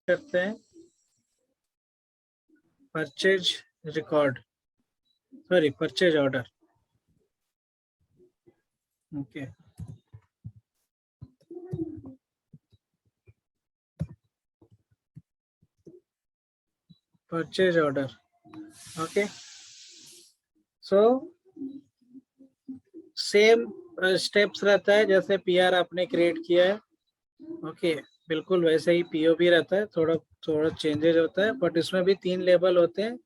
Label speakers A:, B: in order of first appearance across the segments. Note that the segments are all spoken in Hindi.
A: करते हैं purchase record, sorry purchase order. Okay, purchase order. Okay, so same steps रहता है जैसे पीआर आपने क्रिएट किया है। ओके, बिल्कुल वैसे ही पीओ भी रहता है, थोड़ा थोड़ा चेंजेस होता है, बट इसमें भी 3 लेवल होते हैं।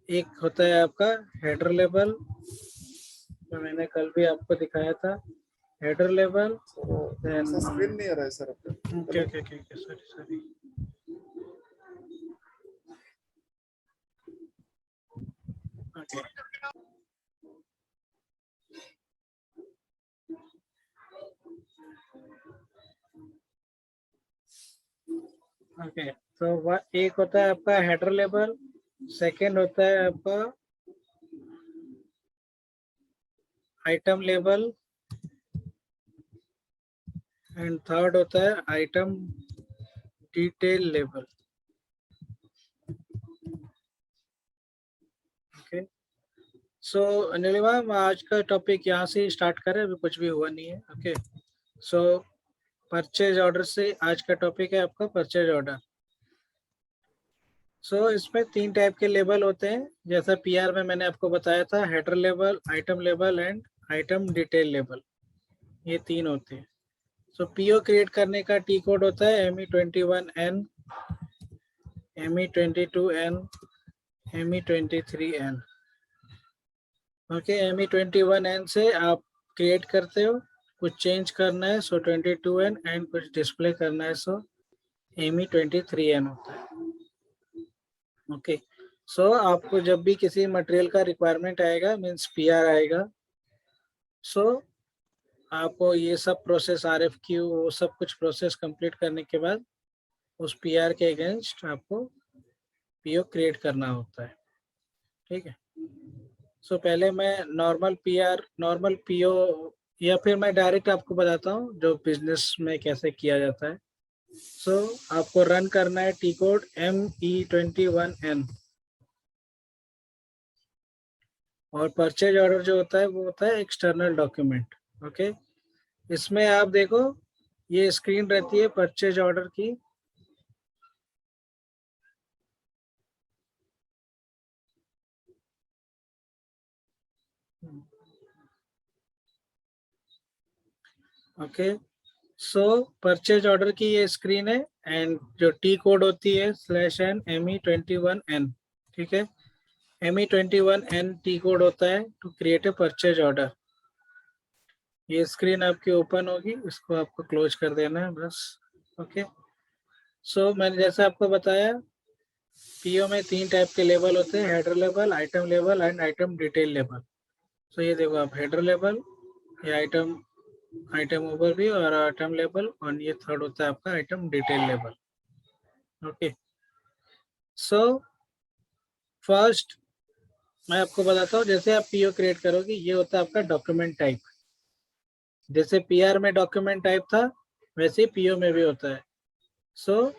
A: एक होता है आपका हेडर लेवल, जो मैंने कल भी आपको दिखाया था, हेडर लेवल।
B: स्क्रीन नहीं आ रहा है sir.
A: Okay okay okay, sorry sorry. Okay, okay, तो एक होता है आपका हेडर लेवल, सेकंड होता है आपका आइटम लेवल, एंड थर्ड होता है आइटम डिटेल लेवल। ओके, सो नीलिमा, आज का टॉपिक यहाँ से स्टार्ट करें, अभी कुछ भी हुआ नहीं है। ओके, सो परचेज ऑर्डर से आज का टॉपिक है आपका परचेज ऑर्डर। सो इसमें 3 टाइप के लेवल होते हैं, जैसा पीआर में मैंने आपको बताया था, header level, item level and item detail level, ये 3 होते हैं। सो पीओ क्रिएट करने का टी कोड होता है ME21N, ME22N, ME23N। Okay, ME21N से आप क्रिएट करते हो, कुछ चेंज करना है सो 22N, एंड कुछ डिस्प्ले करना है सो ME23N होता है। ओके, सो आपको जब भी किसी मटेरियल का रिक्वायरमेंट आएगा, मीन्स पीआर आएगा, सो आपको ये सब प्रोसेस, RFQ, वो सब कुछ प्रोसेस कंप्लीट करने के बाद उस पीआर के अगेंस्ट आपको पीओ क्रिएट करना होता है। ठीक है, सो पहले मैं नॉर्मल पीआर, नॉर्मल पीओ, या फिर मैं डायरेक्ट आपको बताता हूँ जो बिजनेस में कैसे किया जाता है। सो आपको रन करना है टी कोड ME21N, और परचेज ऑर्डर जो होता है वो होता है एक्सटर्नल डॉक्यूमेंट। ओके, इसमें आप देखो ये स्क्रीन रहती है परचेज ऑर्डर की। ओके, सो परचेज ऑर्डर की ये स्क्रीन है, एंड जो टी कोड होती है /N ME21N। ठीक है, ME21N टी कोड होता है to create a purchase order. ये स्क्रीन आपकी ओपन होगी, इसको आपको क्लोज कर देना है बस। ओके, सो मैंने जैसे आपको बताया, पीओ में 3 टाइप के लेवल होते हैं, header level, item level and item detail level. So ये देखो आप, हेडर लेवल, ये आइटम, आइटम ओवरव्यू और आइटम लेवल, और ये थर्ड होता है आपका item detail level. Okay, so first मैं आपको बताता हूँ, जैसे आप पीओ क्रिएट करोगे, ये होता है आपका डॉक्यूमेंट टाइप। जैसे पीआर में डॉक्यूमेंट टाइप था, वैसे पीओ में भी होता है। सो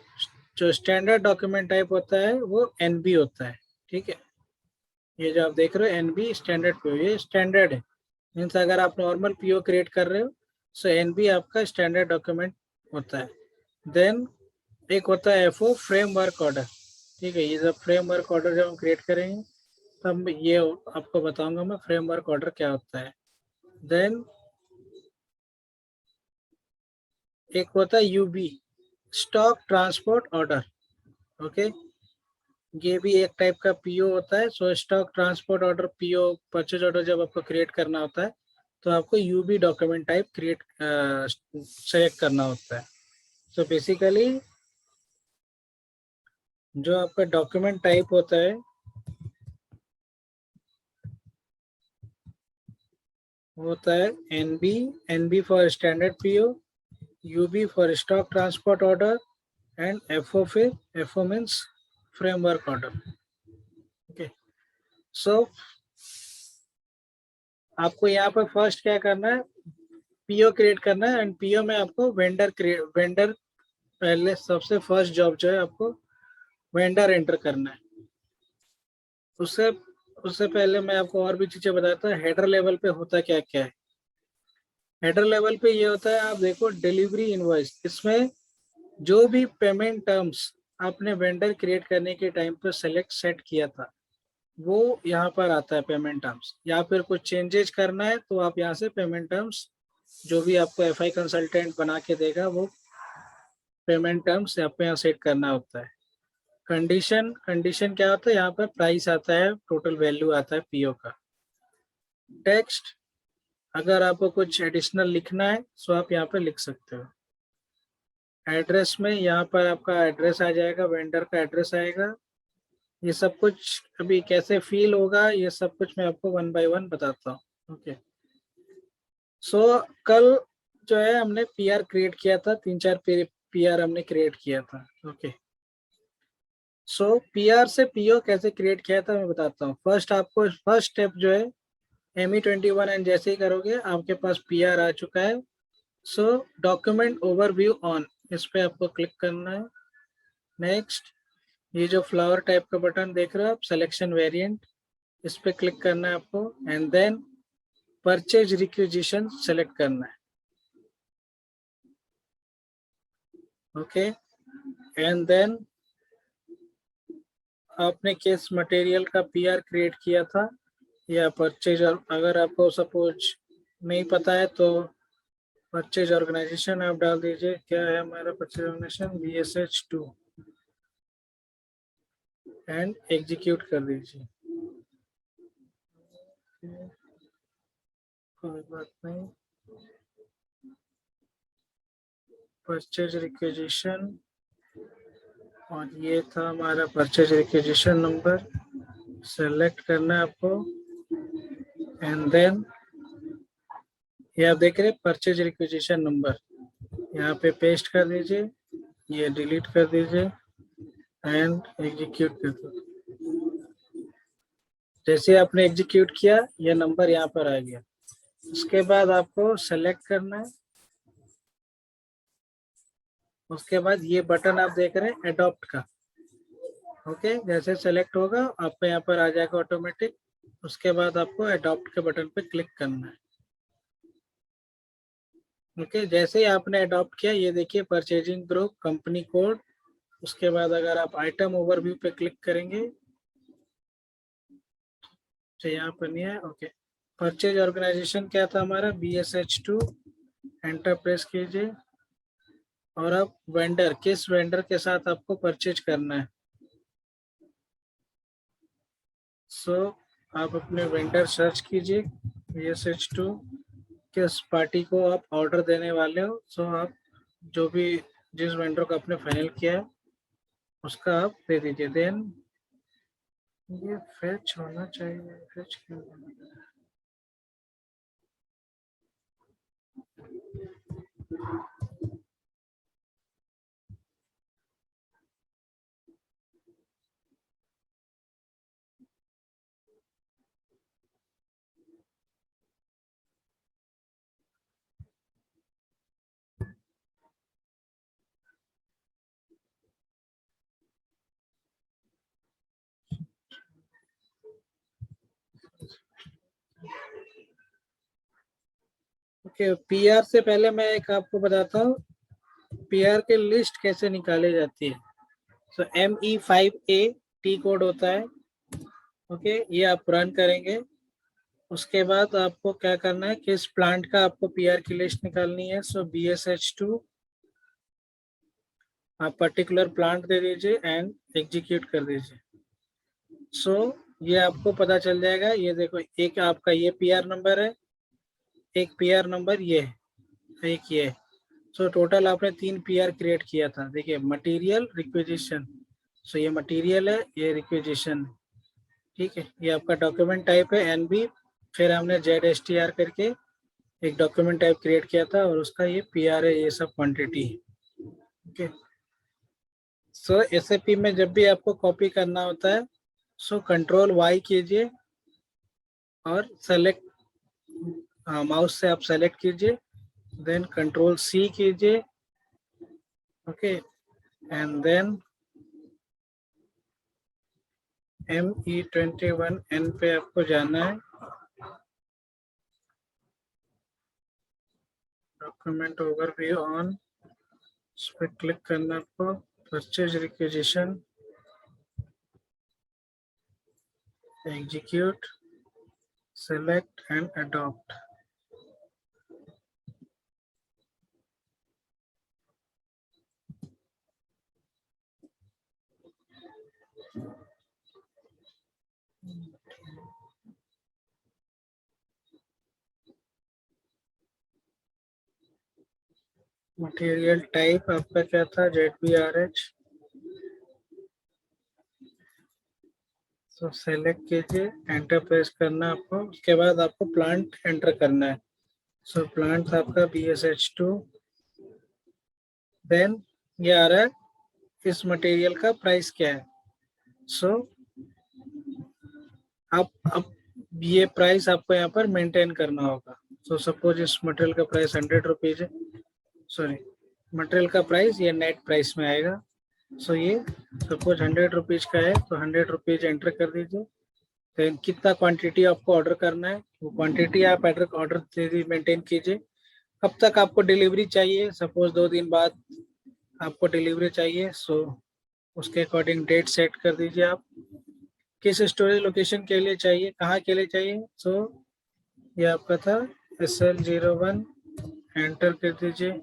A: जो स्टैंडर्ड डॉक्यूमेंट टाइप होता है वो एनबी होता है। ठीक है, ये जो आप देख रहे हो एनबी स्टैंडर्ड पीओ, ये स्टैंडर्ड है। मीन्स अगर आप नॉर्मल पीओ क्रिएट कर रहे हो, सो एनबी आपका स्टैंडर्ड डॉक्यूमेंट होता है। देन एक होता है एफओ, फ्रेमवर्क ऑर्डर। ठीक है, ये जब फ्रेमवर्क ऑर्डर जब हम क्रिएट करेंगे, तब ये आपको बताऊंगा मैं फ्रेमवर्क ऑर्डर क्या होता है। देन एक होता है UB, stock transport order. Okay, ये भी एक टाइप का पीओ होता है। So stock transport order, PO purchase order जब आपको क्रिएट करना होता है, तो आपको UB document type create select करना होता है। सो बेसिकली जो आपका डॉक्यूमेंट टाइप होता है वो होता है NB, NB for standard PO, UB for stock transport order, and FO, फिर FO means framework order. Okay, so आपको यहाँ पर फर्स्ट क्या करना है, पीओ क्रिएट करना है, एंड पीओ में आपको वेंडर पहले सबसे फर्स्ट जॉब जो है आपको वेंडर एंटर करना है। उससे उससे पहले मैं आपको और भी चीजें बताता हूँ। हेडर लेवल पे होता क्या क्या है। हेडर लेवल पे ये होता है, आप देखो डिलीवरी इनवॉइस, इसमें जो भी पेमेंट टर्म्स आपने वेंडर क्रिएट करने के टाइम पर सेलेक्ट सेट किया था वो यहाँ पर आता है पेमेंट टर्म्स। या फिर कुछ चेंजेस करना है तो आप यहाँ से पेमेंट टर्म्स जो भी आपको एफआई कंसल्टेंट बना के देगा वो पेमेंट टर्म्स आपको यहाँ सेट करना होता है। कंडीशन कंडीशन क्या होता है, यहाँ पर प्राइस आता है, टोटल वैल्यू आता है पीओ का। टेक्स्ट, अगर आपको कुछ एडिशनल लिखना है तो आप यहाँ पर लिख सकते हो। एड्रेस में यहाँ पर आपका एड्रेस आ जाएगा, वेंडर का एड्रेस आएगा। ये सब कुछ अभी कैसे फील होगा ये सब कुछ मैं आपको 1 बाय 1 बताता हूँ। ओके, सो कल जो है हमने पीआर क्रिएट किया था, 3-4 पीआर हमने क्रिएट किया था। ओके, सो पीआर से पीओ कैसे क्रिएट किया था मैं बताता हूँ। फर्स्ट आपको फर्स्ट स्टेप जो है ME21 एंड जैसे ही करोगे आपके पास पीआर आ चुका है। सो डॉक्यूमेंट ओवरव्यू ऑन, इस पे आपको क्लिक करना है। नेक्स्ट, ये जो फ्लावर टाइप का बटन देख रहे हो आप, सिलेक्शन वेरिएंट, इस पे क्लिक करना है आपको। And then purchase requisition select करना है। ओके, एंड देन आपने किस मटेरियल का पीआर क्रिएट किया था या परचेज, अगर आपको सपोज नहीं पता है तो परचेज ऑर्गेनाइजेशन आप डाल दीजिए। क्या है हमारा purchase organisation, BSH2, and execute कर दीजिए। कोई बात नहीं, परचेज रिक्विजिशन, और ये था हमारा परचेज रिक्विजिशन नंबर। सेलेक्ट करना है आपको एंड देन ये आप देख रहे हैं परचेज रिक्विजिशन नंबर, यहाँ पे पेस्ट कर दीजिए, ये डिलीट कर दीजिए एंड एग्जीक्यूट कर दीजिए। जैसे आपने एग्जीक्यूट किया ये नंबर यहाँ पर आ गया। उसके बाद आपको सेलेक्ट करना है। उसके बाद ये बटन आप देख रहे हैं एडॉप्ट का। ओके, जैसे सेलेक्ट होगा आपको यहाँ पर आ जाएगा ऑटोमेटिक। उसके बाद आपको एडॉप्ट के बटन पे क्लिक करना है। ओके, जैसे ही आपने अडॉप्ट किया ये देखिए परचेजिंग ग्रुप, कंपनी कोड। उसके बाद अगर आप आइटम ओवरव्यू पे क्लिक करेंगे तो यहाँ पर नहीं है। ओके, परचेज ऑर्गेनाइजेशन क्या था हमारा, BSH2, एंटर प्रेस कीजिए। और अब वेंडर, किस वेंडर के साथ आपको परचेज करना है। सो आप अपने वेंडर सर्च कीजिए, BSH2 किस पार्टी को आप ऑर्डर देने वाले हो। सो आप जो भी जिस वेंडर को आपने फाइनल किया है उसका आप दे दीजिए। देन ये फेच होना चाहिए, फेच क्यों होना चाहिए? ओके, पीआर से पहले मैं एक आपको बताता हूँ पीआर के लिस्ट कैसे निकाले जाती है। सो ME5A टी कोड होता है। ओके, ये आप रन करेंगे। उसके बाद आपको क्या करना है, किस प्लांट का आपको पीआर की लिस्ट निकालनी है। सो BSH2 आप पर्टिकुलर प्लांट दे दीजिए एंड एग्जीक्यूट कर दीजिए। सो ये आपको पता चल जाएगा। ये देखो, एक आपका ये पीआर नंबर है, एक पीआर नंबर ये है, एक ये है। सो टोटल आपने 3 पीआर क्रिएट किया था। देखिए, मटेरियल, रिक्विजिशन। सो ये मटेरियल है, ये रिक्विजिशन। ठीक है, ये आपका डॉक्यूमेंट टाइप है NB। फिर हमने ZSTR करके एक डॉक्यूमेंट टाइप क्रिएट किया था और उसका ये पीआर है, ये सब क्वांटिटी है। ओके, सो SAP में जब भी आपको कॉपी करना होता है सो Ctrl+Y कीजिए और सेलेक्ट, माउस से आप सेलेक्ट कीजिए, देन Ctrl+C कीजिए। ओके, एंड देन ME21N पे आपको जाना है, डॉक्यूमेंट ओवरव्यू ऑन, इस पर क्लिक करना आपको, purchase requisition, execute, select and adopt. Material type आपका क्या था, ZBRH, तो सेलेक्ट कीजिए, एंटर प्रेस करना आपको, उसके बाद आपको प्लांट एंटर करना है। सो प्लांट था आपका BSH2, देन ये आ रहा है इस मटेरियल का प्राइस क्या है। सो अब ये प्राइस आपको यहाँ पर मेंटेन करना होगा। सो सपोज इस मटेरियल का प्राइस 100 रुपीज है, सॉरी मटेरियल का प्राइस ये नेट प्राइस में आएगा। सो ये सपोज 100 रुपीज का है, तो 100 रुपीज एंटर कर दीजिए। देन कितना क्वांटिटी आपको ऑर्डर करना है, वो क्वांटिटी आप ऑर्डर दे मेंटेन कीजिए। कब तक आपको डिलीवरी चाहिए, सपोज 2 दिन बाद आपको डिलीवरी चाहिए, सो उसके अकॉर्डिंग डेट सेट कर दीजिए आप। किस स्टोरेज लोकेशन के लिए चाहिए, कहाँ के लिए चाहिए, सो ये आपका था SL01, एंटर कर दीजिए।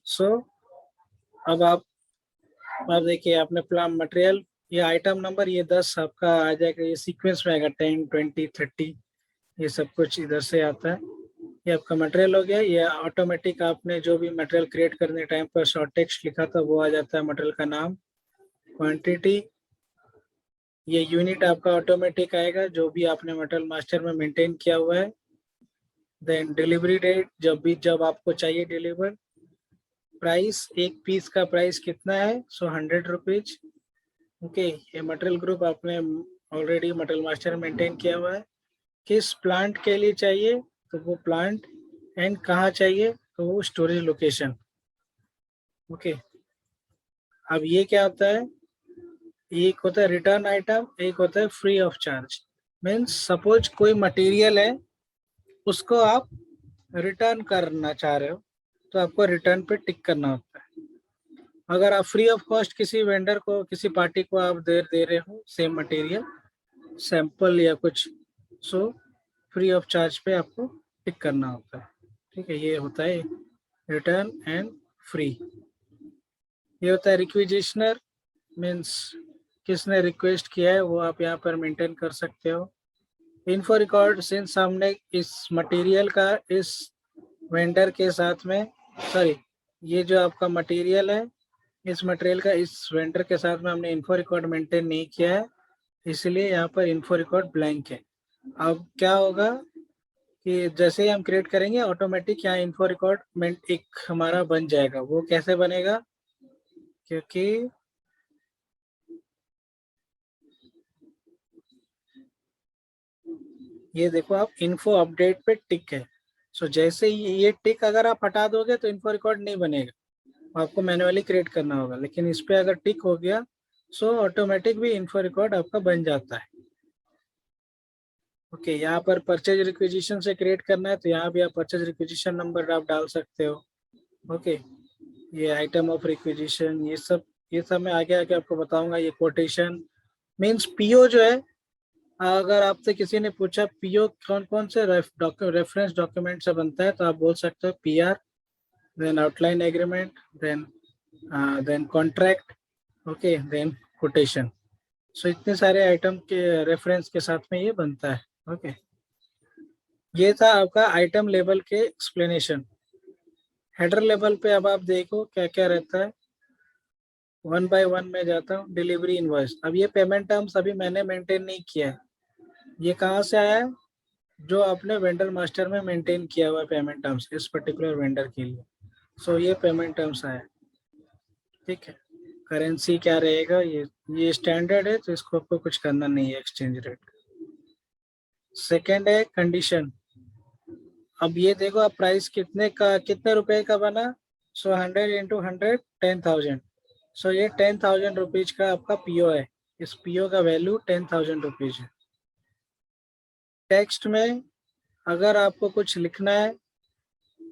A: सो अब आप देखिए आपने प्लान मटेरियल, ये आइटम नंबर ये 10 आपका आ जाएगा, ये सीक्वेंस में आएगा 10, 20, 30, ये सब कुछ इधर से आता है। ये आपका मटेरियल हो गया। ये ऑटोमेटिक आपने जो भी मटेरियल क्रिएट करने टाइम पर शॉर्ट टेक्स्ट लिखा था वो आ जाता है, मटेरियल का नाम, क्वांटिटी, ये यूनिट आपका ऑटोमेटिक आएगा जो भी आपने मटेरियल मास्टर में मेंटेन किया हुआ है। देन डिलीवरी डेट, जब आपको चाहिए डिलीवर, प्राइस एक पीस का प्राइस कितना है, सो 100 रुपीज। ओके, ये मटेरियल ग्रुप आपने ऑलरेडी मटेरियल मास्टर मेंटेन किया हुआ है। किस प्लांट के लिए चाहिए, तो वो प्लांट, एंड कहाँ चाहिए, तो वो स्टोरेज लोकेशन। ओके, अब ये क्या होता है, एक होता है रिटर्न आइटम, एक होता है free of charge. Means suppose कोई मटेरियल है, उसको आप रिटर्न करना चाह रहे हो, तो आपको रिटर्न पे टिक करना होता है। अगर आप फ्री ऑफ कॉस्ट किसी वेंडर को, किसी पार्टी को आप दे रहे हो सेम मटेरियल, सैंपल या कुछ, सो फ्री ऑफ चार्ज पे आपको टिक करना होता है। ठीक है, ये होता है रिटर्न एंड फ्री। ये होता है रिक्विजिशनर, मीन्स किसने रिक्वेस्ट किया है वो आप यहाँ पर मेंटेन कर सकते हो। इन्फो रिकॉर्ड, सिंस हमने इस मटेरियल का इस वेंडर के साथ में, सॉरी ये जो आपका मटेरियल है, इस मटेरियल का इस वेंडर के साथ में हमने इन्फो रिकॉर्ड मेंटेन नहीं किया है, इसलिए यहाँ पर इन्फो रिकॉर्ड ब्लैंक है। अब क्या होगा कि जैसे ही हम क्रिएट करेंगे ऑटोमेटिक यहाँ इन्फो रिकॉर्ड एक हमारा बन जाएगा। वो कैसे बनेगा, क्योंकि ये देखो आप इन्फो अपडेट पे टिक है। सो जैसे ये टिक अगर आप हटा दोगे तो इन्फो रिकॉर्ड नहीं बनेगा, आपको मैन्युअली क्रिएट करना होगा। लेकिन इस पे अगर टिक हो गया, सो ऑटोमेटिक भी इन्फो रिकॉर्ड आपका बन जाता है। ओके, यहाँ पर परचेज रिक्विजिशन से क्रिएट करना है, तो यहाँ भी आप परचेज रिक्विजिशन नंबर आप डाल सकते हो। ओके, ये आइटम ऑफ रिक्विजिशन, ये सब मैं आगे आगे आपको बताऊंगा। ये कोटेशन मीन्स पीओ जो है, अगर आपसे किसी ने पूछा पीओ कौन कौन से रेफरेंस डॉक्यूमेंट से बनता है, तो आप बोल सकते हो PR, then outline agreement, then contract, okay, then quotation. So इतने सारे आइटम के रेफरेंस के साथ में ये बनता है। ओके, ये था आपका आइटम लेवल के एक्सप्लेनेशन। हेडर लेवल पे अब आप देखो क्या क्या रहता है, 1 बाय 1 में जाता हूँ। डिलीवरी इनवॉइस, अब ये पेमेंट टर्म्स अभी मैंने मेंटेन नहीं किया है, ये कहाँ से आया है, जो आपने वेंडर मास्टर में मेंटेन किया हुआ पेमेंट टर्म्स इस पर्टिकुलर वेंडर के लिए। सो ये पेमेंट टर्म्स आया। ठीक है, करेंसी क्या रहेगा, ये स्टैंडर्ड है, तो इसको आपको कुछ करना नहीं है एक्सचेंज रेट। सेकेंड है कंडीशन। अब ये देखो आप प्राइस कितने रुपए का बना, सो 100 इंटू 100 10,000। सो ये 10,000 रुपीज का आपका पीओ है। इस पीओ का वैल्यू 10,000 रुपीज है। टेक्स्ट में अगर आपको कुछ लिखना है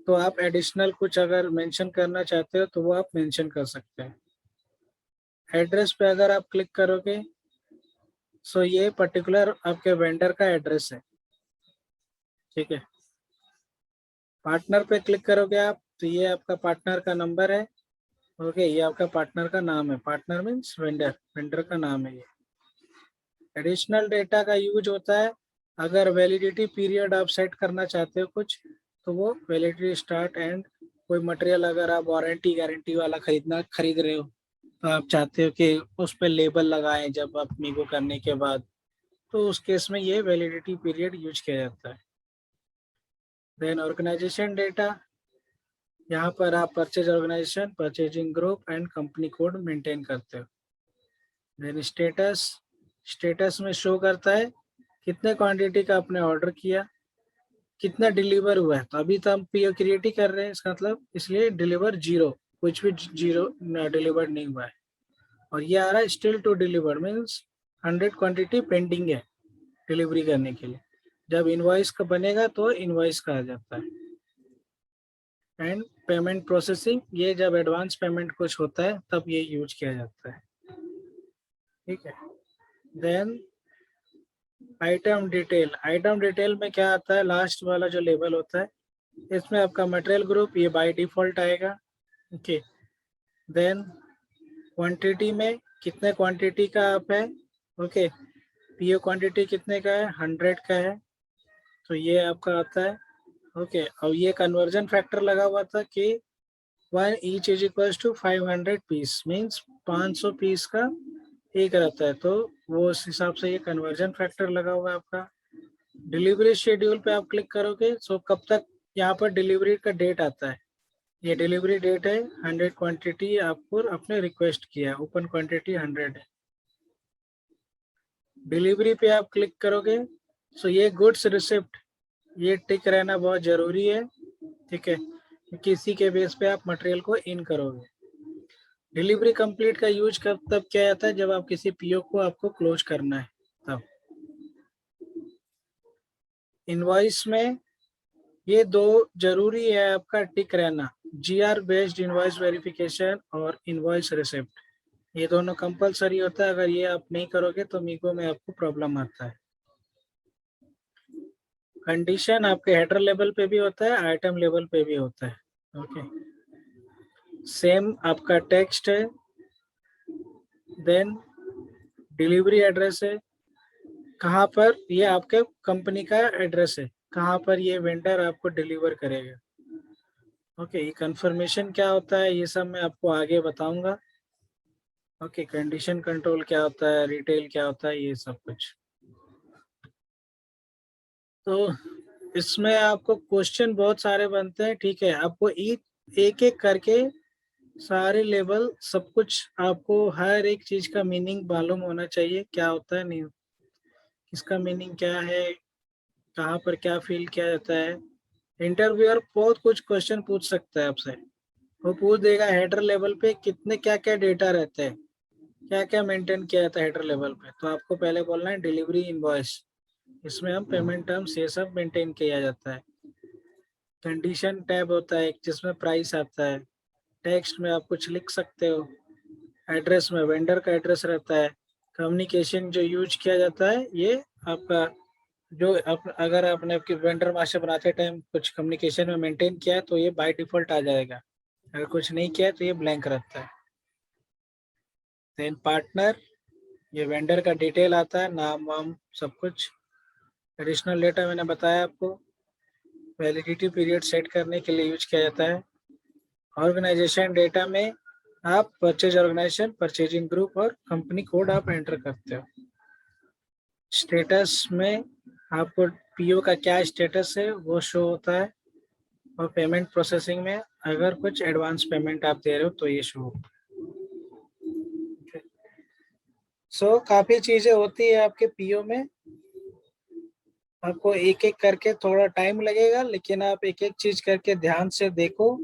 A: तो आप एडिशनल कुछ अगर मेंशन करना चाहते हो तो वो आप मेंशन कर सकते हैं। एड्रेस पे अगर आप क्लिक करोगे सो ये पर्टिकुलर आपके वेंडर का एड्रेस है, ठीक है। पार्टनर पे क्लिक करोगे आप तो ये आपका पार्टनर का नंबर है। ओके, ये आपका पार्टनर का नाम है। पार्टनर मीन्स वेंडर, वेंडर का नाम है ये। एडिशनल डेटा का यूज होता है अगर वैलिडिटी पीरियड आप सेट करना चाहते हो कुछ, तो वो वैलिडिटी स्टार्ट एंड, कोई मटेरियल अगर आप वारंटी गारंटी वाला खरीद रहे हो तो आप चाहते हो कि उस पर लेबल लगाएं जब आप मीगो करने के बाद, तो उस केस में ये वैलिडिटी पीरियड यूज किया जाता है। देन ऑर्गेनाइजेशन डेटा, यहाँ पर आप purchase organization, purchasing group and company code maintain करते हो। देन स्टेटस, स्टेटस में शो करता है कितने क्वांटिटी का आपने ऑर्डर किया, कितना डिलीवर हुआ है। तो अभी तो हम पीओ क्रिएट ही कर रहे हैं, इसका मतलब इसलिए डिलीवर जीरो, कुछ भी जीरो डिलीवर नहीं हुआ है। और ये आ रहा है still to deliver, means 100 quantity pending है डिलीवरी करने के लिए। जब इनवॉइस का बनेगा तो इनवॉइस कहा जाता है। एंड पेमेंट प्रोसेसिंग, ये जब एडवांस पेमेंट कुछ होता है तब ये यूज किया जाता है, ठीक है। Then item detail, item detail में क्या आता है, लास्ट वाला जो लेबल होता है इसमें आपका मटेरियल ग्रुप ये बाय डिफॉल्ट आएगा, ओके। देन क्वांटिटी में कितने क्वांटिटी का आप है, ओके। पीओ क्वांटिटी कितने का है, 100 का है, तो ये आपका आता है, ओके। और ये कन्वर्जन फैक्टर लगा हुआ था कि 1 each is equal to 500 piece, means 500 piece का एक रहता है, तो वो उस हिसाब से ये कन्वर्जन फैक्टर लगा हुआ है आपका। डिलीवरी शेड्यूल पे आप क्लिक करोगे सो कब तक, यहाँ पर डिलीवरी का डेट आता है, ये डिलीवरी डेट है। 100 क्वांटिटी आपको आपने रिक्वेस्ट किया, ओपन क्वांटिटी 100 है। डिलीवरी पे आप क्लिक करोगे सो ये गुड्स रिसिप्ट, ये टिक रहना बहुत जरूरी है, ठीक है, क्योंकि इसी के बेस पे आप मटेरियल को इन करोगे। डिलीवरी कंप्लीट का यूज कब तब किया जाता है, जब आप किसी पीओ को आपको क्लोज करना है तब। इनवॉइस में ये दो जरूरी है आपका टिक रहना, जीआर बेस्ड इनवॉइस वेरिफिकेशन और इनवॉइस रिसिप्ट, ये दोनों कंपलसरी होता है। अगर ये आप नहीं करोगे तो मीगो में आपको प्रॉब्लम आता है। कंडीशन आपके हेडर लेवल पे भी होता है, आइटम लेवल पे भी होता है, ओके। सेम आपका टेक्स्ट है। देन डिलीवरी एड्रेस है, कहाँ पर, ये आपके कंपनी का एड्रेस है, कहाँ पर ये वेंडर आपको डिलीवर करेगा, ओके। ये कंफर्मेशन क्या होता है ये सब मैं आपको आगे बताऊंगा, ओके। कंडीशन कंट्रोल क्या होता है, रिटेल क्या होता है, ये सब कुछ। तो इसमें आपको क्वेश्चन बहुत सारे बनते हैं, ठीक है। आपको एक एक करके सारे लेवल सब कुछ, आपको हर एक चीज का मीनिंग मालूम होना चाहिए, क्या होता है नहीं, इसका मीनिंग क्या है, कहाँ पर क्या फील किया जाता है। इंटरव्यूअर बहुत कुछ क्वेश्चन पूछ सकता है आपसे, वो पूछ देगा हेडर लेवल पे कितने क्या क्या डेटा रहते हैं, क्या क्या मेंटेन किया जाता है हेडर लेवल पे, तो आपको पहले बोलना है डिलीवरी इनवॉइस, इसमें हम पेमेंट टर्म्स ये सब मेंटेन किया जाता है। कंडीशन टैब होता है जिसमें प्राइस आता है। टेक्स्ट में आप कुछ लिख सकते हो। एड्रेस में वेंडर का एड्रेस रहता है। कम्युनिकेशन जो यूज किया जाता है ये आपका, जो अगर आपने आपकी वेंडर मास्टर बनाते टाइम कुछ कम्युनिकेशन में मेंटेन किया है तो ये बाय डिफॉल्ट आ जाएगा, अगर कुछ नहीं किया है तो ये ब्लैंक रहता है। देन पार्टनर, ये वेंडर का डिटेल आता है, नाम वाम सब कुछ। एडिशनल डेटा मैंने बताया आपको, वैलिडिटी पीरियड सेट करने के लिए यूज किया जाता है। ऑर्गेनाइजेशन डेटा में आप परचेज ऑर्गेनाइजेशन, परचेजिंग ग्रुप और कंपनी कोड आप एंटर करते हो। स्टेटस में आपको पीओ का क्या स्टेटस है वो शो होता है, और पेमेंट प्रोसेसिंग में अगर कुछ एडवांस पेमेंट आप दे रहे हो तो ये शो होता है। सो काफी चीजें होती है आपके पीओ में, आपको एक एक करके थोड़ा टाइम लगेगा, लेकिन आप एक एक चीज करके ध्यान से देखो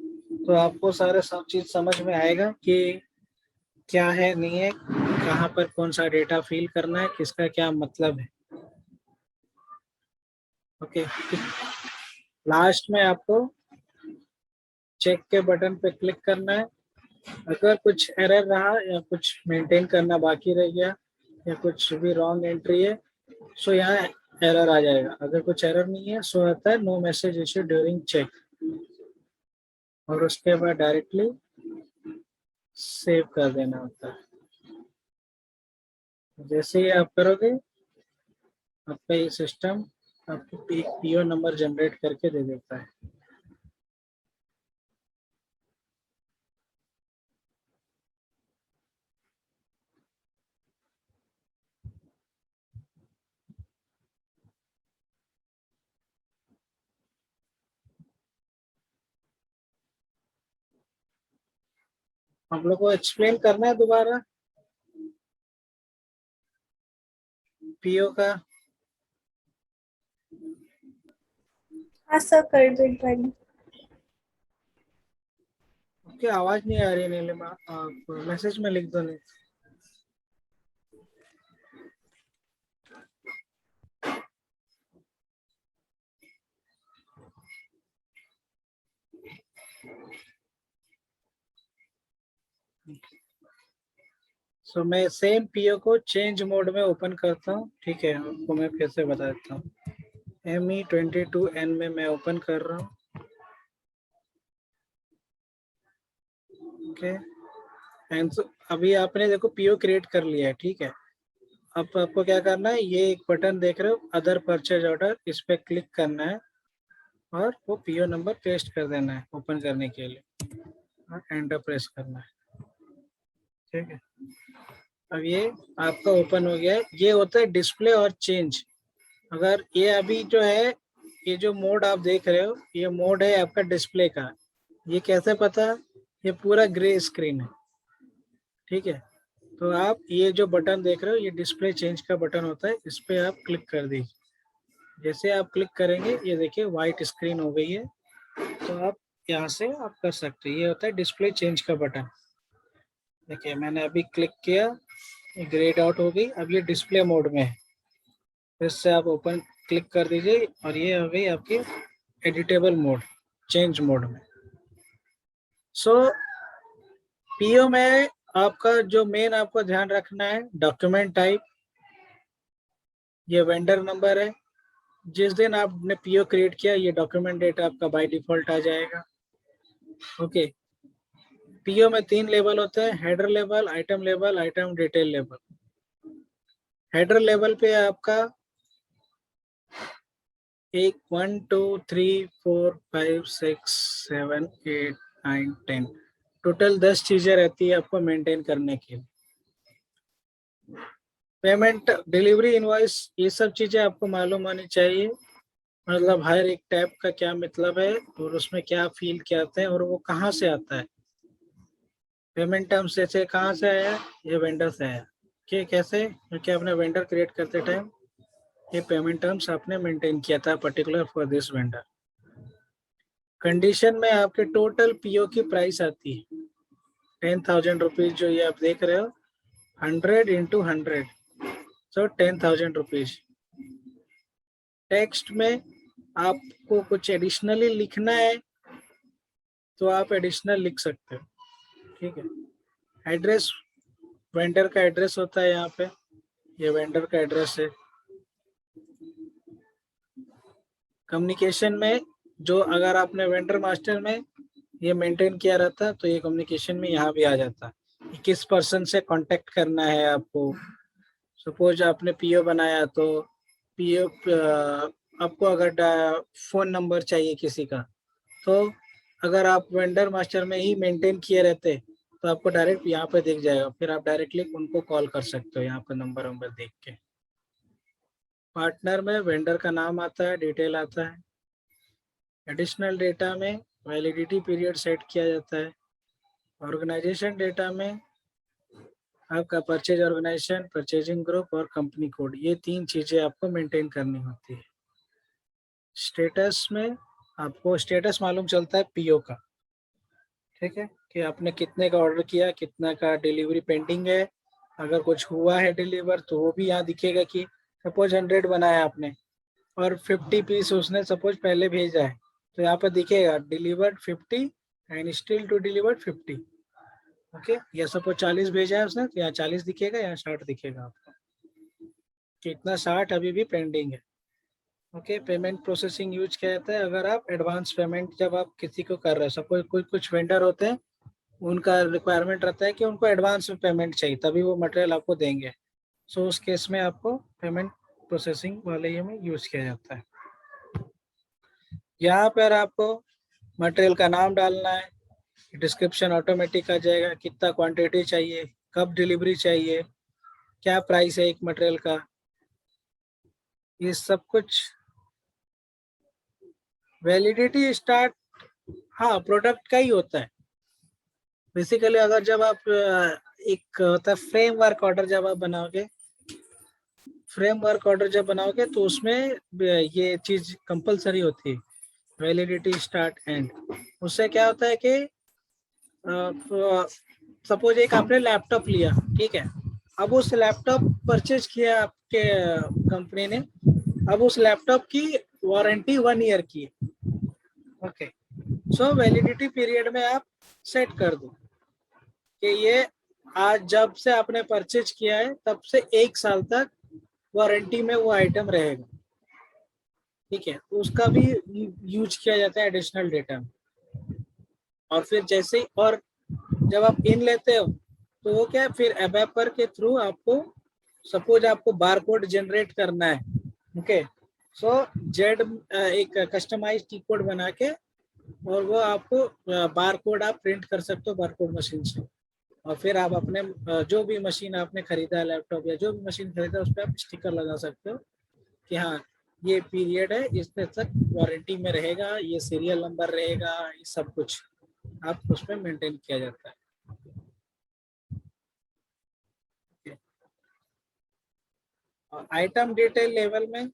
A: तो आपको सारे सब चीज समझ में आएगा कि क्या है नहीं है, कहाँ पर कौन सा डेटा फिल करना है, किसका क्या मतलब है। ओके, लास्ट में आपको चेक के बटन पे क्लिक करना है। अगर कुछ एरर रहा या कुछ मेंटेन करना बाकी रह गया या कुछ भी रॉन्ग एंट्री है, सो यहाँ एरर आ जाएगा। अगर कुछ एरर नहीं है सो आता है no message issue during check, और उसके बाद डायरेक्टली सेव कर देना होता है। जैसे ही आप करोगे आपका ये सिस्टम आपको एक पीओ नंबर जनरेट करके दे देता है। हम लोग को एक्सप्लेन करना है दोबारा पीओ का।
C: हाँ सर, कर दो एक बार।
A: क्या आवाज नहीं आ रही नीलिमा, आप मैसेज में लिख दो नहीं। सो मैं सेम पीओ को चेंज मोड में ओपन करता हूँ। ठीक है, आपको मैं फिर से बता देता हूँ। ME22N में मैं ओपन कर रहा हूँ। ओके, एंड अभी आपने देखो पीओ क्रिएट कर लिया है। ठीक है, अब आपको क्या करना है, ये एक बटन देख रहे हो अदर परचेज ऑर्डर, इस पे क्लिक करना है और वो पीओ नंबर पेस्ट कर देना है ओपन करने के लिए, और एंटर प्रेस करना है। ठीक है, अब ये आपका ओपन हो गया है। ये होता है डिस्प्ले और चेंज। अगर ये अभी जो है, ये जो मोड आप देख रहे हो, ये मोड है आपका डिस्प्ले का। ये कैसे पता, ये पूरा ग्रे स्क्रीन है। ठीक है, तो आप ये जो बटन देख रहे हो ये डिस्प्ले चेंज का बटन होता है, इस पे आप क्लिक कर दीजिए। जैसे आप क्लिक करेंगे ये देखिए व्हाइट स्क्रीन हो गई है। तो आप यहाँ से आप कर सकते हैं, ये होता है डिस्प्ले चेंज का बटन। देखिए मैंने अभी क्लिक किया, ये ग्रेड आउट हो गई, अब ये डिस्प्ले मोड में है। फिर से आप ओपन क्लिक कर दीजिए और ये हो गई आपकी एडिटेबल मोड, चेंज मोड में। सो पीओ में आपका जो मेन आपको ध्यान रखना है, डॉक्यूमेंट टाइप, ये वेंडर नंबर है। जिस दिन आपने पीओ क्रिएट किया ये डॉक्यूमेंट डेटा आपका बाय डिफॉल्ट आ जाएगा। ओके, पीओ में 3 लेवल होते हैं, header level, item level, item detail level. Header level पे आपका 1 2 3 4 5 6 7 8 9 10 टोटल 10 चीजें रहती है आपको मेंटेन करने के लिए। पेमेंट, डिलीवरी, इनवॉइस, ये सब चीजें आपको मालूम होनी चाहिए। मतलब हर एक टैब का क्या मतलब है और उसमें क्या फील क्या आते हैं और वो कहाँ से आता है। पेमेंट टर्म्स जैसे कहाँ से आया, ये वेंडर से आया। कि कैसे, क्योंकि आपने वेंडर क्रिएट करते टाइम ये पेमेंट टर्म्स आपने मेंटेन किया था particular for this vendor. Condition में आपके टोटल पीओ की प्राइस आती है 10,000 रुपीज, जो ये आप देख रहे हो 100 इंटू 100, सो 10,000 रुपीज। टेक्स्ट में आपको कुछ एडिशनली लिखना है तो आप एडिशनल लिख सकते हो। ठीक है, एड्रेस, वेंडर का एड्रेस होता है यहाँ पे, ये वेंडर का एड्रेस है। कम्युनिकेशन में जो अगर आपने वेंडर मास्टर में ये मेंटेन किया रहता तो ये कम्युनिकेशन में यहाँ भी आ जाता कि किस पर्सन से कांटेक्ट करना है आपको। सपोज आपने पीओ बनाया तो पीओ आपको अगर फोन नंबर चाहिए किसी का, तो अगर आप वेंडर मास्टर में ही मेंटेन किए रहते तो आपको डायरेक्ट यहाँ पे दिख जाएगा, फिर आप डायरेक्टली उनको कॉल कर सकते हो यहाँ पे नंबर वंबर देख के। पार्टनर में वेंडर का नाम आता है, डिटेल आता है। एडिशनल डेटा में वैलिडिटी पीरियड सेट किया जाता है। ऑर्गेनाइजेशन डेटा में आपका परचेज ऑर्गेनाइजेशन, परचेजिंग ग्रुप और कंपनी कोड, ये 3 चीजें आपको मेंटेन करनी होती है। स्टेटस में आपको स्टेटस मालूम चलता है पीओ का। ठीक है, कि आपने कितने का ऑर्डर किया, कितना का डिलीवरी पेंडिंग है, अगर कुछ हुआ है डिलीवर तो वो भी यहाँ दिखेगा कि सपोज 100 बनाया आपने और 50 पीस उसने सपोज पहले भेजा है, तो यहाँ पर दिखेगा delivered 50 and still to delivered 50। Okay, या सपोज 40 भेजा है उसने तो यहाँ 40 दिखेगा, यहाँ 60 दिखेगा आपको कि इतना 60 अभी भी पेंडिंग है। ओके, पेमेंट प्रोसेसिंग यूज क्या होता है, अगर आप एडवांस पेमेंट जब आप किसी को कर रहे हो, सपोज कुछ वेंडर होते हैं उनका रिक्वायरमेंट रहता है कि उनको एडवांस में पेमेंट चाहिए तभी वो मटेरियल आपको देंगे, सो उस केस में आपको पेमेंट प्रोसेसिंग वाले ये में यूज किया जाता है। यहाँ पर आपको मटेरियल का नाम डालना है, डिस्क्रिप्शन ऑटोमेटिक आ जाएगा, कितना क्वांटिटी चाहिए, कब डिलीवरी चाहिए, क्या प्राइस है एक मटेरियल का, ये सब कुछ। वैलिडिटी स्टार्ट हाँ प्रोडक्ट का ही होता है बेसिकली। अगर जब आप एक होता है फ्रेमवर्क ऑर्डर, जब आप बनाओगे फ्रेमवर्क ऑर्डर जब बनाओगे तो उसमें ये चीज कंपलसरी होती है, वैलिडिटी स्टार्ट एंड। उससे क्या होता है कि सपोज एक आपने लैपटॉप लिया, ठीक है, अब उस लैपटॉप परचेज किया आपके कंपनी ने, अब उस लैपटॉप की वारंटी 1 ईयर की है। ओके, सो वैलिडिटी पीरियड में आप सेट कर दो कि ये आज जब से आपने परचेज किया है तब से 1 साल तक वारंटी में वो आइटम रहेगा। ठीक है, तो उसका भी यूज किया जाता है एडिशनल डेटा में। और फिर जैसे ही और जब आप इन लेते हो तो वो क्या है, फिर एबैपर के थ्रू आपको सपोज आपको बार कोड जनरेट करना है। ओके, सो जेड एक कस्टमाइज की कोड बना के और वो आपको बार कोड आप प्रिंट कर सकते हो बार कोड मशीन से, और फिर आप अपने जो भी मशीन आपने खरीदा है, लैपटॉप या जो भी मशीन खरीदा, उस पर आप स्टिकर लगा सकते हो कि हाँ ये पीरियड है, इस तक वारंटी में रहेगा, ये सीरियल नंबर रहेगा, ये सब कुछ आप उसमें मेंटेन किया जाता है। आइटम डिटेल लेवल में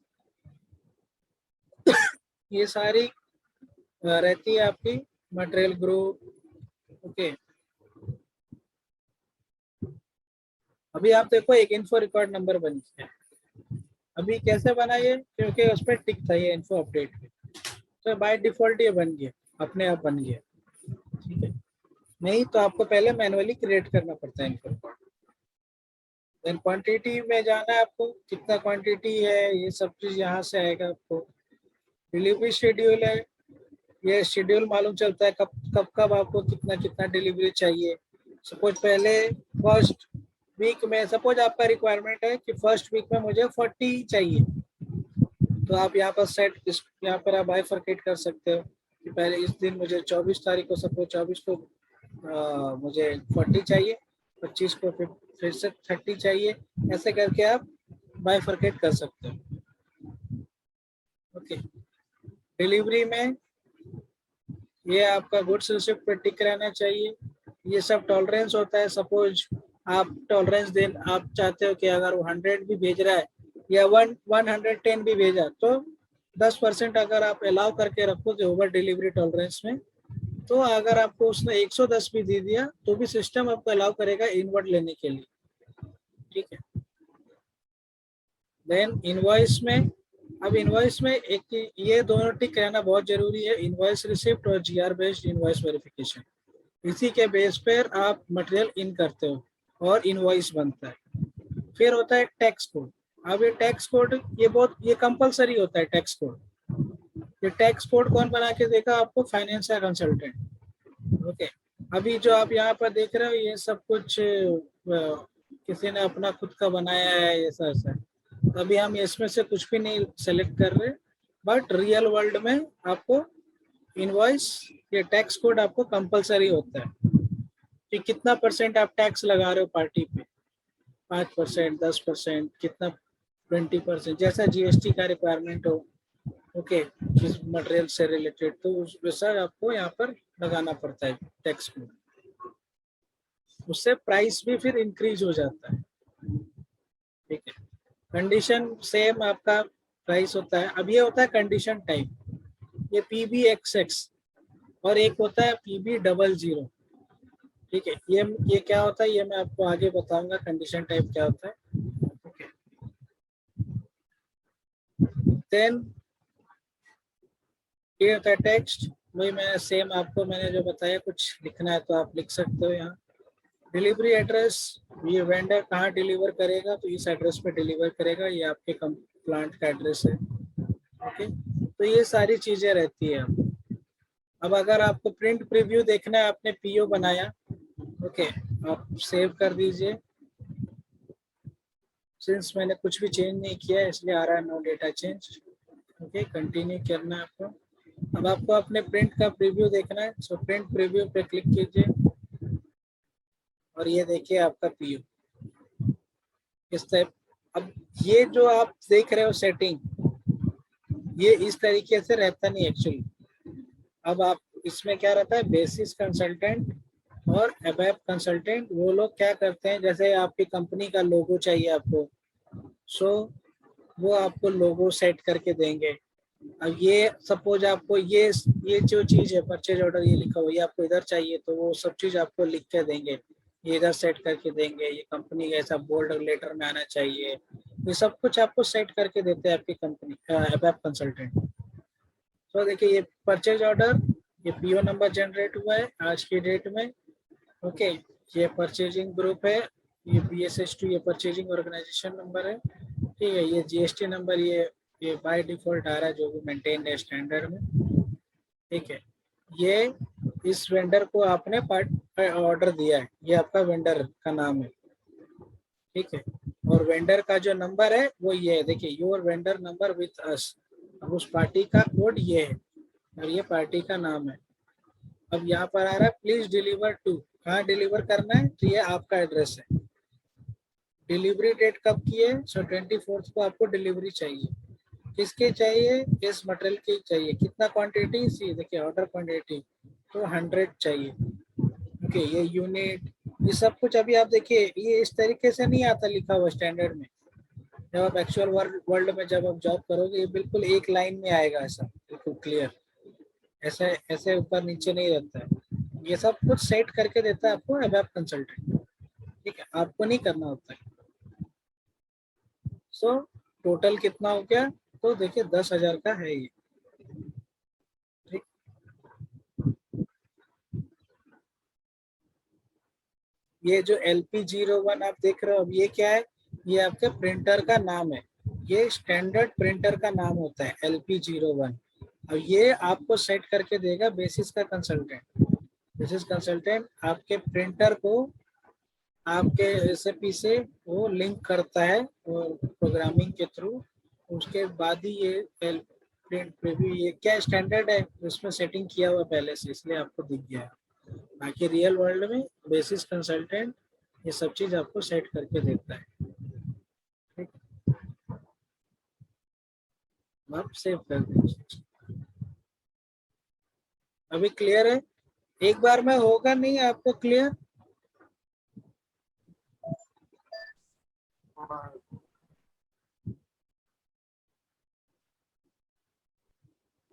A: ये सारी रहती है आपकी मटेरियल ग्रुप। ओके, अभी आप देखो एक इन्फो रिकॉर्ड नंबर बन गया, अभी कैसे बना ये, क्योंकि उस पर टिक था ये इन्फो अपडेट पे, तो बाय डिफॉल्ट ये बन गया, अपने आप बन गया। ठीक है, नहीं तो आपको पहले मैनुअली क्रिएट करना पड़ता है इन्फो रिकॉर्ड। देन क्वांटिटी में जाना है आपको, कितना क्वांटिटी है, ये सब चीज यहाँ से आएगा आपको। डिलीवरी शेड्यूल है, ये शेड्यूल मालूम चलता है कब कब कब आपको कितना कितना डिलीवरी चाहिए। सपोज पहले फर्स्ट वीक में, सपोज आपका रिक्वायरमेंट है कि फर्स्ट वीक में मुझे 40 चाहिए, तो आप यहाँ पर सेट यहाँ पर आप बाइफरकेट कर सकते हो कि पहले इस दिन मुझे 24 तारीख को, सपोज 24 को मुझे 40 चाहिए, 25 को फिर से 30 चाहिए, ऐसे करके आप बाइफरकेट कर सकते हो। ओके, डिलीवरी में ये आपका गुड्स रिसिप्ट पे टिक रहना चाहिए, ये सब टॉलरेंस होता है। सपोज आप टॉलरेंस दे आप चाहते हो कि अगर वो 100 भी भेज रहा है या 110 भी भेजा तो 10% अगर आप अलाउ करके रखोगे ओवर डिलीवरी टॉलरेंस में, तो अगर आपको उसने 110 भी दे दिया तो भी सिस्टम आपको अलाउ करेगा इनवर्ड लेने के लिए। ठीक है, देन इनवॉइस में, अब इनवॉइस में एक ये दोनों टिक रहना बहुत जरूरी है, इनवॉइस रिसिप्ट और जीआर बेस्ड इनवॉइस वेरिफिकेशन। इसी के बेस पर आप मटेरियल इन करते हो और इनवॉइस बनता है। फिर होता है टैक्स कोड। अब ये टैक्स कोड ये कंपलसरी होता है टैक्स कोड। ये टैक्स कोड कौन बना के देगा आपको, फाइनेंस या कंसल्टेंट। ओके, अभी जो आप यहाँ पर देख रहे हो ये सब कुछ किसी ने अपना खुद का बनाया है ऐसा ऐसा, अभी हम इसमें से कुछ भी नहीं सेलेक्ट कर रहे, बट रियल वर्ल्ड में आपको इनवॉइस ये टैक्स कोड आपको कंपलसरी होता है कि कितना परसेंट आप टैक्स लगा रहे हो पार्टी पे, 5%, 10%, कितना 20%, जैसा जीएसटी का रिक्वायरमेंट हो। ओके, इस मटेरियल से रिलेटेड तो उस वैसा आपको यहाँ पर लगाना पड़ता है टैक्स कोड, उससे प्राइस भी फिर इंक्रीज हो जाता है। ठीक है, कंडीशन सेम आपका प्राइस होता है। अब ये होता है कंडीशन टाइप, ये PBXX और एक होता है PB00। ठीक है, ये क्या होता है ये मैं आपको आगे बताऊंगा, कंडीशन टाइप क्या होता है। ओके, देन ये होता है टेक्स्ट। वही मैं सेम आपको मैंने जो बताया, कुछ लिखना है तो आप लिख सकते हो यहाँ। डिलीवरी एड्रेस, ये वेंडर कहाँ डिलीवर करेगा तो इस एड्रेस पे डिलीवर करेगा, ये आपके प्लांट का एड्रेस है। ओके, तो ये सारी चीजें रहती है। अब अगर आपको प्रिंट प्रीव्यू देखना है, आपने पीओ बनाया, ओके, आप सेव कर दीजिए। सिंस मैंने कुछ भी चेंज नहीं किया है इसलिए आ रहा है no data change. Okay, continue करना है आपको। अब आपको अपने प्रिंट का प्रीव्यू देखना है, सो प्रिंट प्रीव्यू पे क्लिक कीजिए और ये देखिए आपका पीओ इस टाइप। अब ये जो आप देख रहे हो सेटिंग, ये इस तरीके से रहता नहीं एक्चुअली। अब आप इसमें क्या रहता है, बेसिस कंसल्टेंट और अबैप कंसल्टेंट, वो लोग क्या करते हैं, जैसे आपकी कंपनी का लोगो चाहिए आपको, सो वो आपको लोगो सेट करके देंगे। अब ये सपोज आपको ये जो चीज है परचेज ऑर्डर ये लिखा हुआ, ये आपको इधर चाहिए तो वो सब चीज आपको लिख के देंगे, ये इधर सेट करके देंगे। ये कंपनी का ऐसा बोल्ड लेटर में आना चाहिए, ये सब कुछ आपको सेट करके देते हैं आपकी कंपनी अबैप कंसल्टेंट। तो देखिए ये परचेज ऑर्डर, ये पीओ नंबर जनरेट हुआ है आज की डेट में। ओके, ये परचेजिंग ग्रुप है, ये BSS2 ये परचेजिंग ऑर्गेनाइजेशन नंबर है। ठीक है, ये GST नंबर, ये बाय डिफॉल्ट आ रहा है जो भी मेंटेन है स्टैंडर्ड में। ठीक है, ये इस वेंडर को आपने पार्ट ऑर्डर दिया है, ये आपका वेंडर का नाम है। ठीक है, और वेंडर का जो नंबर है वो ये है, देखिए your vendor number with us. अब उस पार्टी का कोड ये है और ये पार्टी का नाम है। अब यहाँ पर आ रहा है प्लीज डिलीवर टू, कहाँ डिलीवर करना है तो ये आपका एड्रेस है। डिलीवरी डेट कब की है, सो 24 को आपको डिलीवरी चाहिए। किसके चाहिए, इस मटेरियल की चाहिए। कितना क्वांटिटी, सी देखिए ऑर्डर क्वांटिटी तो 100 चाहिए। ओके, ये यूनिट, ये सब कुछ अभी आप देखिए ये इस तरीके से नहीं आता लिखा हुआ स्टैंडर्ड में। जब आप एक्चुअल वर्ल्ड में जब आप जॉब करोगे ये बिल्कुल एक लाइन में आएगा, ऐसा बिल्कुल क्लियर, ऐसे ऐसे ऊपर नीचे नहीं रहता है। ये सब कुछ सेट करके देता है आपको अबैप कंसल्टेंट। ठीक है, आपको नहीं करना होता है। सो टोटल कितना हो गया, तो देखिए 10,000 का है ये। ठीक, ये जो LP01 आप देख रहे हो, अब ये क्या है, ये आपके प्रिंटर का नाम है। ये स्टैंडर्ड प्रिंटर का नाम होता है LP01। अब ये आपको सेट करके देगा बेसिस का कंसल्टेंट। बेसिस कंसल्टेंट आपके प्रिंटर को आपके SAP से वो लिंक करता है प्रोग्रामिंग के थ्रू। उसके बाद ही ये प्रिंट प्रीव्यू, ये क्या स्टैंडर्ड है उसमें सेटिंग किया हुआ पहले से, इसलिए आपको दिख गया है। बाकी रियल वर्ल्ड में बेसिस कंसल्टेंट ये सब चीज आपको सेट करके देता है। ठीक, आप सेव कर दीजिए। अभी क्लियर है, एक बार में होगा नहीं आपको क्लियर।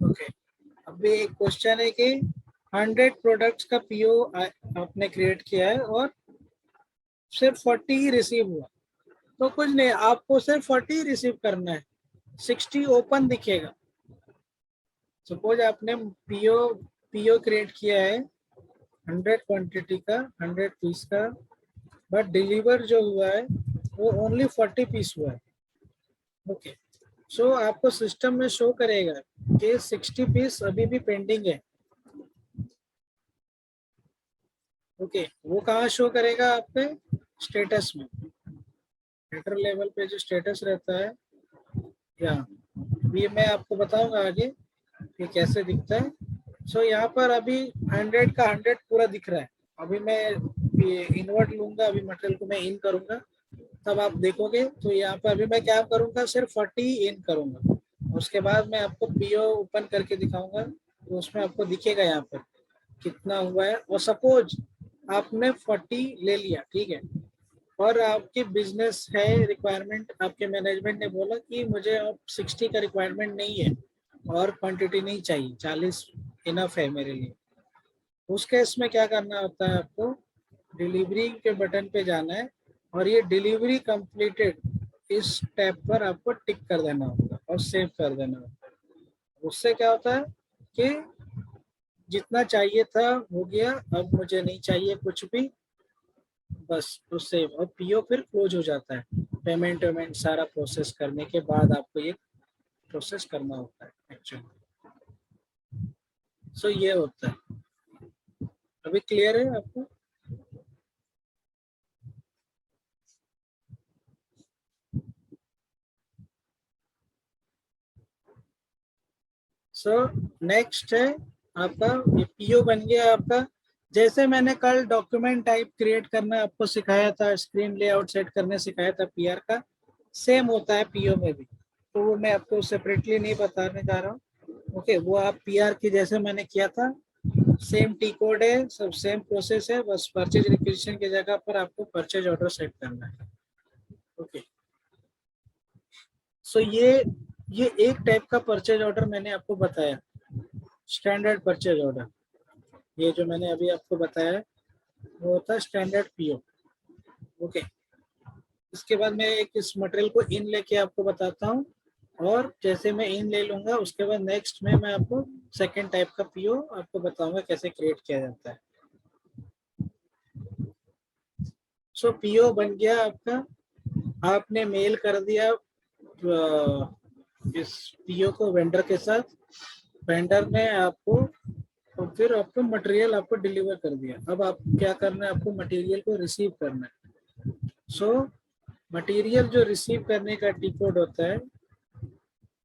A: ओके, अभी एक क्वेश्चन है कि 100 प्रोडक्ट्स का पीओ आपने क्रिएट किया है और सिर्फ 40 ही रिसीव हुआ, तो कुछ नहीं, आपको सिर्फ 40 ही रिसीव करना है, 60 ओपन दिखेगा। सपोज आपने पीओ पीओ क्रिएट किया है 100 क्वांटिटी का, 100 पीस का, बट डिलीवर जो हुआ है वो ओनली 40 पीस हुआ है। ओके, सो आपको सिस्टम में शो करेगा कि 60 पीस अभी भी पेंडिंग है। ओके, वो कहाँ शो करेगा, आपके स्टेटस में, हेडर लेवल पे जो स्टेटस रहता है। या ये मैं आपको बताऊंगा आगे कि कैसे दिखता है। सो यहाँ पर अभी 100 का 100 पूरा दिख रहा है। अभी मैं इन्वर्ट लूंगा, अभी मटेरियल को मैं इन करूंगा तब आप देखोगे। तो यहाँ पर अभी मैं क्या करूंगा, सिर्फ 40 इन करूंगा, उसके बाद मैं आपको पीओ ओपन करके दिखाऊंगा, तो उसमें आपको दिखेगा यहाँ पर कितना हुआ है। और सपोज आपने 40 ले लिया, ठीक है, और आपकी बिजनेस है रिक्वायरमेंट, आपके मैनेजमेंट ने बोला कि मुझे अब 60 का रिक्वायरमेंट नहीं है और क्वांटिटी नहीं चाहिए, 40 इनफ है मेरे लिए। उस केस में क्या करना होता है, आपको डिलीवरी के बटन पे जाना है और ये डिलीवरी कंप्लीटेड इस टैब पर आपको टिक कर देना होगा और सेव कर देना होगा। उससे क्या होता है कि जितना चाहिए था हो गया, अब मुझे नहीं चाहिए कुछ भी, बस उससे और पीओ फिर क्लोज हो जाता है। पेमेंट वेमेंट सारा प्रोसेस करने के बाद आपको ये प्रोसेस करना होता है एक्चुअली। सो ये होता है। अभी क्लियर है आपको? सो नेक्स्ट है आपका ये पीओ बन गया आपका। जैसे मैंने कल डॉक्यूमेंट टाइप क्रिएट करना आपको सिखाया था, स्क्रीन लेआउट सेट करने सिखाया था पीआर का, सेम होता है पीओ में भी। तो वो मैं आपको सेपरेटली नहीं बताने जा रहा हूँ। ओके, वो आप पीआर की जैसे मैंने किया था सेम टी कोड है, सब सेम प्रोसेस है, बस परचेज रिक्वेजिशन की जगह पर आपको परचेज ऑर्डर सेट करना है। ओके, सो ये एक टाइप का परचेज ऑर्डर मैंने आपको बताया, स्टैंडर्ड परचेज ऑर्डर। ये जो मैंने अभी आपको बताया वो होता है स्टैंडर्ड पीओ। ओके, इसके बाद मैं एक इस मटेरियल को इन लेके आपको बताता हूँ, और जैसे मैं इन ले लूंगा उसके बाद नेक्स्ट में मैं आपको सेकंड टाइप का पीओ आपको बताऊंगा कैसे क्रिएट किया जाता है। सो पीओ बन गया आपका, आपने मेल कर दिया इस पीओ को वेंडर के साथ, वेंडर ने आपको और फिर आपको मटेरियल आपको डिलीवर कर दिया। अब आप क्या करना है, आपको मटेरियल को रिसीव करना है। सो मटेरियल जो रिसीव करने का टी कोड होता है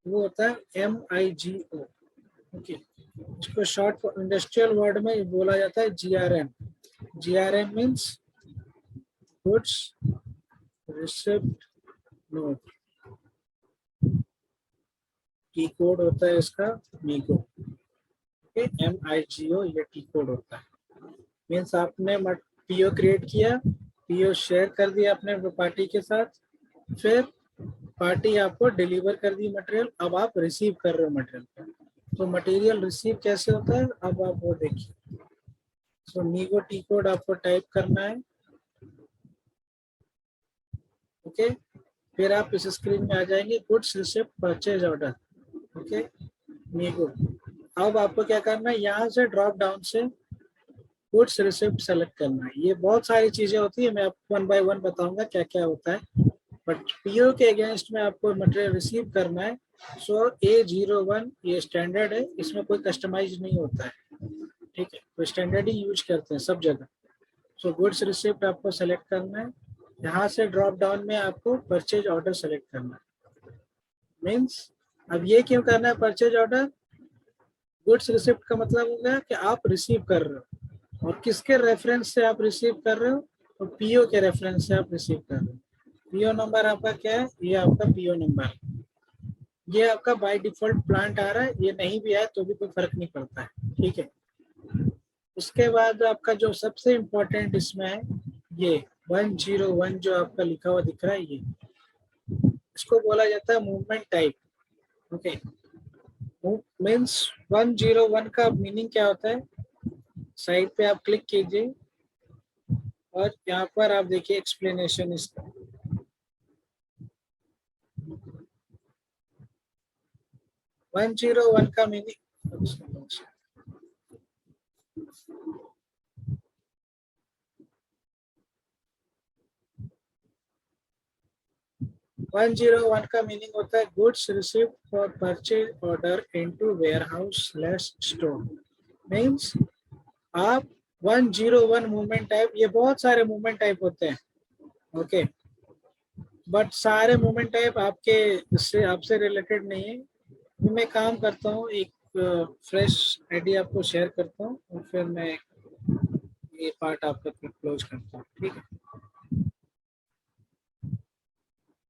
A: वो होता है MIGO। ओके, इसको शॉर्ट इंडस्ट्रियल वर्ड में बोला जाता है GRM। GRM means goods receipt note. T code होता है इसका मीगो। ओके, MIGO ये टी कोड होता है। मीन्स आपने पीओ क्रिएट किया, पीओ शेयर कर दिया अपने पार्टी के साथ, फिर पार्टी आपको डिलीवर कर दी मटेरियल, अब आप रिसीव कर रहे हो मटेरियल। तो मटेरियल रिसीव कैसे होता है अब आप वो देखिए। सो मीगो टी कोड आपको टाइप करना है। ओके, फिर आप इस स्क्रीन में आ जाएंगे, goods receipt purchase order. Okay, MeeGo. अब आपको क्या करना है, यहाँ से ड्रॉप डाउन से गुड्स रिसिप्ट सेलेक्ट करना है। ये बहुत सारी चीजें होती है, मैं आपको 1 बाय 1 बताऊंगा क्या क्या होता है, बट पीओ के अगेंस्ट में आपको मटेरियल रिसीव करना है। सो A01 ये स्टैंडर्ड है, इसमें कोई कस्टमाइज नहीं होता है, ठीक है, तो स्टैंडर्ड ही यूज करते हैं सब जगह। सो गुड्स रिसिप्ट आपको सेलेक्ट करना है, यहाँ से ड्रॉप डाउन में आपको परचेज ऑर्डर सेलेक्ट करना है। मीन्स अब ये क्यों करना है परचेज ऑर्डर, गुड्स रिसिप्ट का मतलब हो गया कि आप रिसीव कर रहे हो, और किसके रेफरेंस से आप रिसीव कर रहे हो, तो पीओ के रेफरेंस से आप रिसीव कर रहे हो। पीओ नंबर आपका क्या है, ये आपका पीओ नंबर, ये आपका बाय डिफॉल्ट प्लांट आ रहा है, ये नहीं भी आए तो भी कोई फर्क नहीं पड़ता है, ठीक है। उसके बाद आपका जो सबसे इम्पोर्टेंट इसमें है ये 101 जो आपका लिखा हुआ दिख रहा है, ये इसको बोला जाता है मूवमेंट टाइप। ओके, मीन्स 101 का मीनिंग क्या होता है, साइड पे आप क्लिक कीजिए और यहाँ पर आप देखिए एक्सप्लेनेशन इसका। 101 का मीनिंग 101 का मीनिंग होता है goods received for purchase order into warehouse store. Means आप 101 मूवमेंट टाइप, ये बहुत सारे मूवमेंट टाइप होते हैं, ओके, बट सारे मूवमेंट टाइप आपके इससे आपसे रिलेटेड नहीं है। तो मैं काम करता हूँ, एक फ्रेश आइडिया आपको शेयर करता हूँ और फिर मैं ये पार्ट आपका क्लोज करता हूँ, ठीक है।